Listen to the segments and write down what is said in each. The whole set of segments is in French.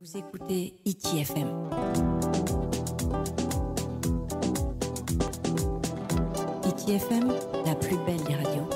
Vous écoutez ITFM. ITFM, la plus belle des radios.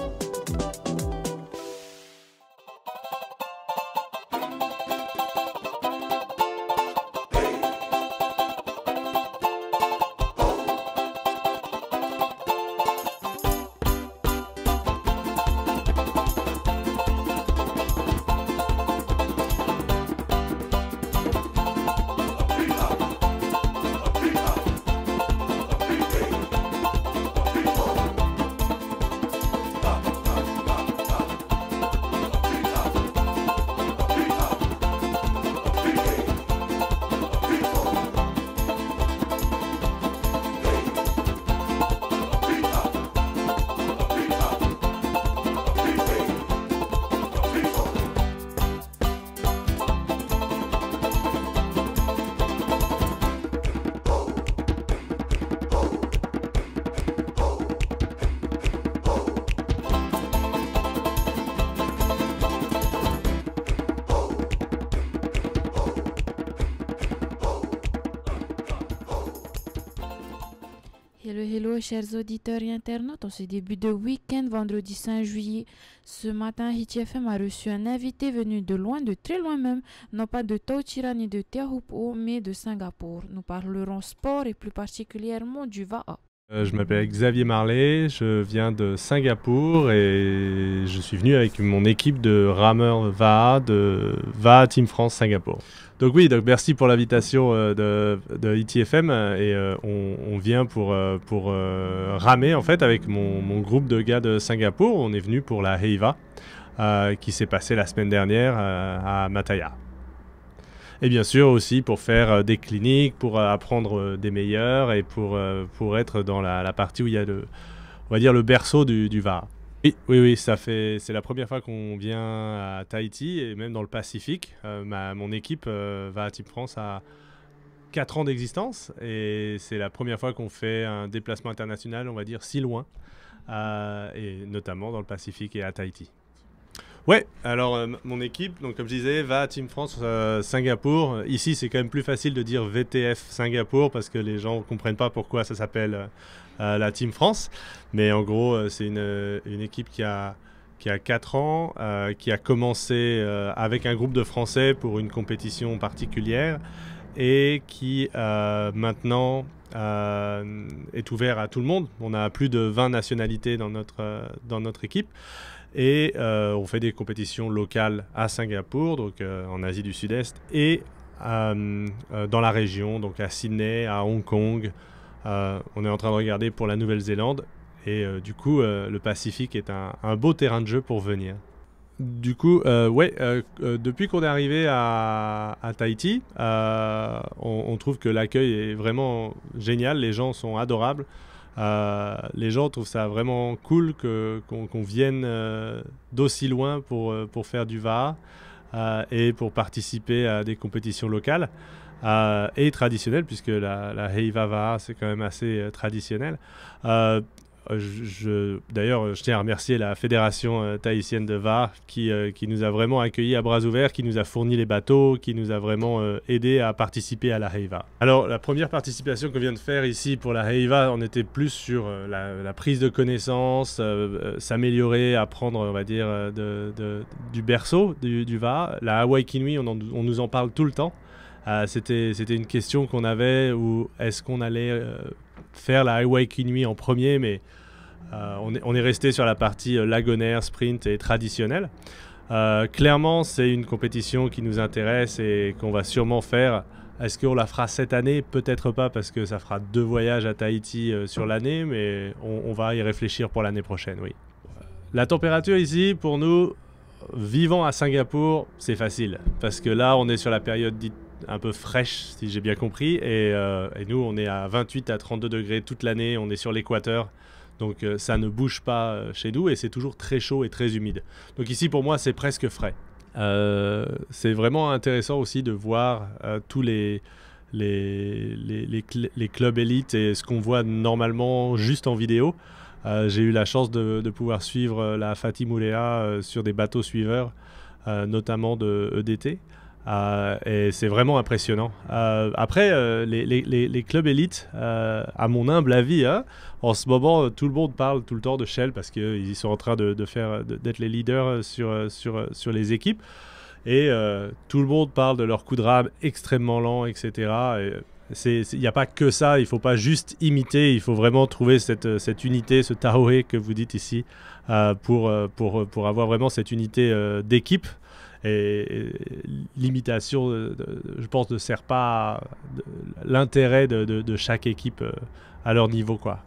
Hello, chers auditeurs et internautes. En ce début de week-end, vendredi 5 juillet, ce matin, ITFM a reçu un invité venu de loin, de très loin même, non pas de Tauchira ni de Teahupo'o, mais de Singapour. Nous parlerons sport et plus particulièrement du VAA. Je m'appelle Xavier Marley, je viens de Singapour et je suis venu avec mon équipe de rameurs VAA de VAA Team France Singapour. Donc merci pour l'invitation de ITFM et on vient pour ramer en fait avec mon groupe de gars de Singapour. On est venu pour la Heiva qui s'est passée la semaine dernière à Mataya. Et bien sûr aussi pour faire des cliniques, pour apprendre des meilleurs et pour être dans la partie où il y a on va dire le berceau du VAA. Oui, c'est la première fois qu'on vient à Tahiti et même dans le Pacifique. Mon équipe VAA Team France a 4 ans d'existence et c'est la première fois qu'on fait un déplacement international, on va dire, si loin, et notamment dans le Pacifique et à Tahiti. Ouais, alors mon équipe, donc comme je disais, VAA Team France Singapour. Ici, c'est quand même plus facile de dire VTF Singapour parce que les gens ne comprennent pas pourquoi ça s'appelle la Team France. Mais en gros, c'est une équipe qui a 4 ans, qui a commencé avec un groupe de Français pour une compétition particulière et qui maintenant est ouvert à tout le monde. On a plus de 20 nationalités dans notre équipe. Et on fait des compétitions locales à Singapour, donc en Asie du Sud-Est, et dans la région, donc à Sydney, à Hong Kong. On est en train de regarder pour la Nouvelle-Zélande. Et du coup, le Pacifique est un beau terrain de jeu pour venir. Du coup, depuis qu'on est arrivé à Tahiti, on trouve que l'accueil est vraiment génial. Les gens sont adorables. Les gens trouvent ça vraiment cool qu'on vienne d'aussi loin pour faire du VAA et pour participer à des compétitions locales et traditionnelles, puisque la Heiva VAA c'est quand même assez traditionnel. D'ailleurs, je tiens à remercier la fédération tahitienne de VAA qui nous a vraiment accueillis à bras ouverts, qui nous a fourni les bateaux, qui nous a vraiment aidé à participer à la Heiva. Alors, la première participation qu'on vient de faire ici pour la Heiva, on était plus sur la prise de connaissances, s'améliorer, apprendre, on va dire, du berceau du VAA. La Hawaii Kinui, on nous en parle tout le temps. C'était une question qu'on avait, où est-ce qu'on allait faire la Hawaii Kinui en premier, mais on est resté sur la partie lagonaire, sprint et traditionnelle. Clairement, c'est une compétition qui nous intéresse et qu'on va sûrement faire. Est-ce qu'on la fera cette année? Peut-être pas, parce que ça fera 2 voyages à Tahiti sur l'année, mais on va y réfléchir pour l'année prochaine, oui. La température ici, pour nous, vivant à Singapour, c'est facile, parce que là, on est sur la période dite un peu fraîche, si j'ai bien compris, et nous on est à 28 à 32 degrés toute l'année, on est sur l'équateur, donc ça ne bouge pas chez nous et c'est toujours très chaud et très humide. Donc ici pour moi c'est presque frais. C'est vraiment intéressant aussi de voir tous les clubs élites et ce qu'on voit normalement juste en vidéo. J'ai eu la chance de pouvoir suivre la Fatih Moulea sur des bateaux suiveurs, notamment de EDT. Et c'est vraiment impressionnant. Après, les clubs élites, à mon humble avis, hein, en ce moment, tout le monde parle tout le temps de Shell parce qu'ils sont en train d'être les leaders sur les équipes. Et tout le monde parle de leur coup de rame extrêmement lent, etc. Il n'y a pas que ça, il ne faut pas juste imiter, il faut vraiment trouver cette unité, ce tahoe que vous dites ici, pour avoir vraiment cette unité d'équipe. Et l'imitation, je pense, ne sert pas l'intérêt de chaque équipe à leur niveau, quoi.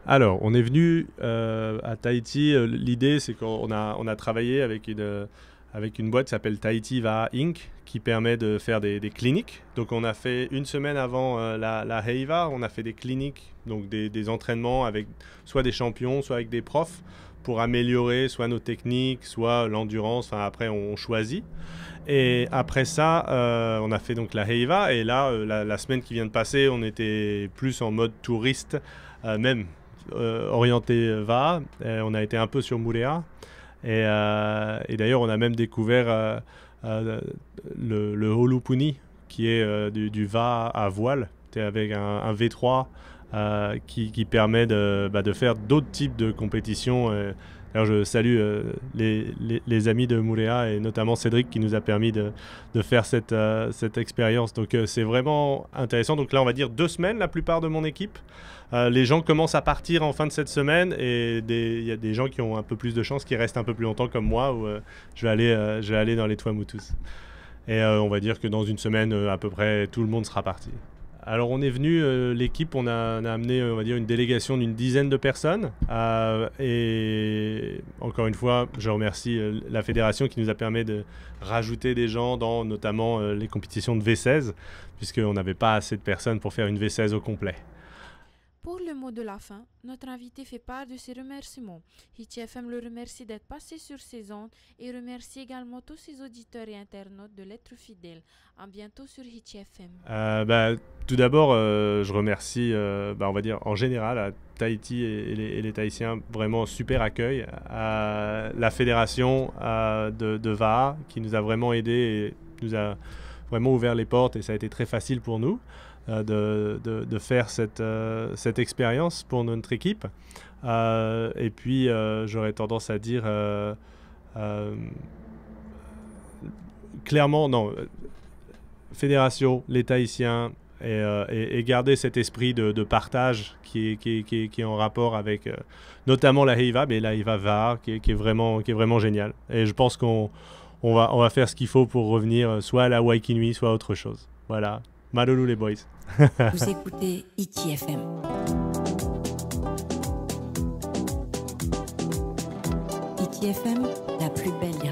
Alors, on est venu à Tahiti. L'idée, c'est qu'on a travaillé avec une boîte qui s'appelle Tahiti Va'a Inc., qui permet de faire des cliniques. Donc on a fait une semaine avant la Heiva, on a fait des cliniques, donc des entraînements avec soit des champions, soit avec des profs, pour améliorer soit nos techniques, soit l'endurance. Enfin, après, on choisit. Et après ça, on a fait donc la Heiva. Et là, la semaine qui vient de passer, on était plus en mode touriste, même orienté Va'a. On a été un peu sur Moorea. Et d'ailleurs, on a même découvert le Holupuni, qui est du Va'a à voile, avec un V3 qui permet de faire d'autres types de compétitions. Alors je salue les amis de Moorea et notamment Cédric qui nous a permis de faire cette expérience. Donc c'est vraiment intéressant. Donc là, on va dire 2 semaines, la plupart de mon équipe. Les gens commencent à partir en fin de cette semaine et il y a des gens qui ont un peu plus de chance, qui restent un peu plus longtemps comme moi, où je vais aller dans les Tuamotus. Et on va dire que dans une semaine, à peu près, tout le monde sera parti. Alors on est venu, l'équipe, on a amené, on va dire, une délégation d'une dizaine de personnes. Et encore une fois, je remercie la fédération qui nous a permis de rajouter des gens dans notamment les compétitions de V16, puisqu'on n'avait pas assez de personnes pour faire une V16 au complet. Pour le mot de la fin, notre invité fait part de ses remerciements. Hiti FM le remercie d'être passé sur ses ondes et remercie également tous ses auditeurs et internautes de l'être fidèles. À bientôt sur Hiti FM. Tout d'abord, je remercie, on va dire en général, à Tahiti et les Tahitiens, vraiment super accueil. À la fédération de Va'a qui nous a vraiment aidés et nous a vraiment ouvert les portes et ça a été très facile pour nous. De faire cette expérience pour notre équipe. Et puis, j'aurais tendance à dire clairement, non, fédération, les Tahitiens, et garder cet esprit de partage qui est en rapport avec notamment la Heiva, mais la Heiva Va'a, qui est vraiment génial. Et je pense qu'on va faire ce qu'il faut pour revenir soit à la Waikinui, soit à autre chose. Voilà. Malolo les boys. Vous écoutez Hiti FM. Hiti FM, la plus belle des